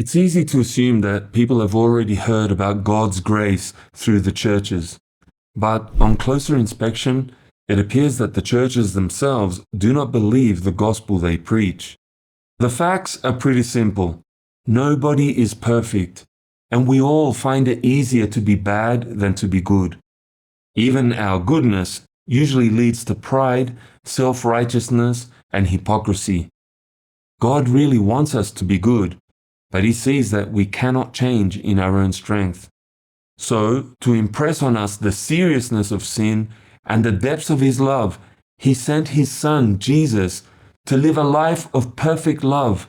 It's easy to assume that people have already heard about God's grace through the churches. But on closer inspection, it appears that the churches themselves do not believe the gospel they preach. The facts are pretty simple. Nobody is perfect, and we all find it easier to be bad than to be good. Even our goodness usually leads to pride, self-righteousness, and hypocrisy. God really wants us to be good, but He sees that we cannot change in our own strength. So, to impress on us the seriousness of sin and the depths of His love, He sent His Son, Jesus, to live a life of perfect love,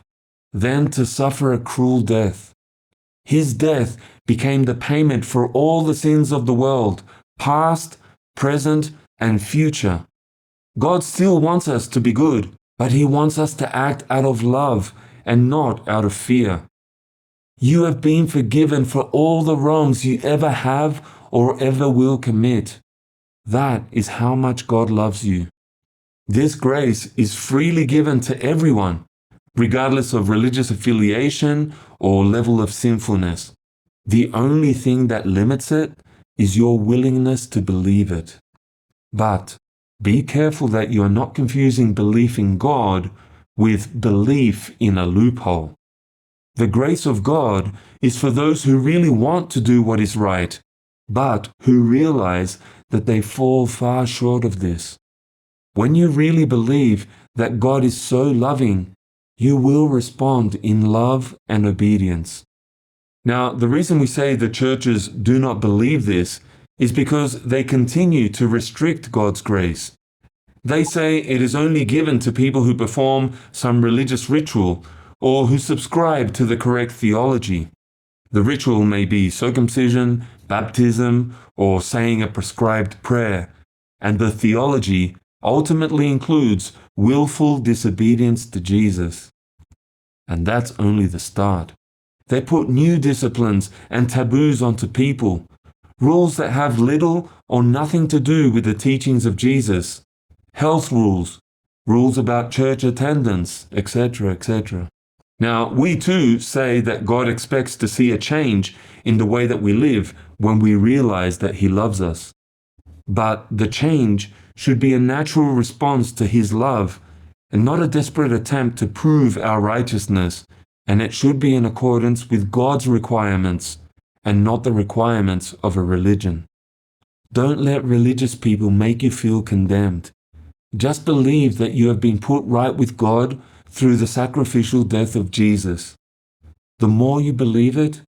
then to suffer a cruel death. His death became the payment for all the sins of the world, past, present, and future. God still wants us to be good, but He wants us to act out of love and not out of fear. You have been forgiven for all the wrongs you ever have or ever will commit. That is how much God loves you. This grace is freely given to everyone, regardless of religious affiliation or level of sinfulness. The only thing that limits it is your willingness to believe it. But be careful that you are not confusing belief in God with belief in a loophole. The grace of God is for those who really want to do what is right, but who realize that they fall far short of this. When you really believe that God is so loving, you will respond in love and obedience. Now, the reason we say the churches do not believe this is because they continue to restrict God's grace. They say it is only given to people who perform some religious ritual or who subscribe to the correct theology. The ritual may be circumcision, baptism, or saying a prescribed prayer, and the theology ultimately includes willful disobedience to Jesus. And that's only the start. They put new disciplines and taboos onto people, rules that have little or nothing to do with the teachings of Jesus, health rules, rules about church attendance, etc., etc. Now, we too say that God expects to see a change in the way that we live when we realize that He loves us. But the change should be a natural response to His love and not a desperate attempt to prove our righteousness, and it should be in accordance with God's requirements and not the requirements of a religion. Don't let religious people make you feel condemned. Just believe that you have been put right with God through the sacrificial death of Jesus. The more you believe it,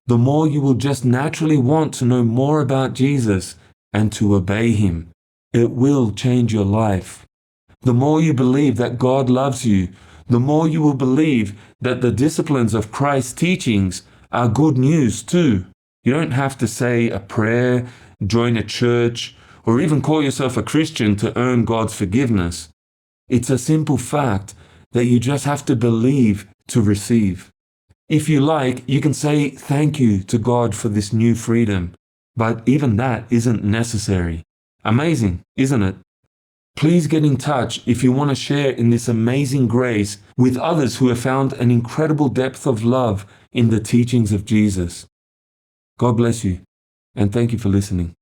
the more you will just naturally want to know more about Jesus and to obey Him. It will change your life. The more you believe that God loves you, the more you will believe that the disciplines of Christ's teachings are good news too. You don't have to say a prayer, join a church, or even call yourself a Christian to earn God's forgiveness. It's a simple fact that you just have to believe to receive. If you like, you can say thank you to God for this new freedom, but even that isn't necessary. Amazing, isn't it? Please get in touch if you want to share in this amazing grace with others who have found an incredible depth of love in the teachings of Jesus. God bless you, and thank you for listening.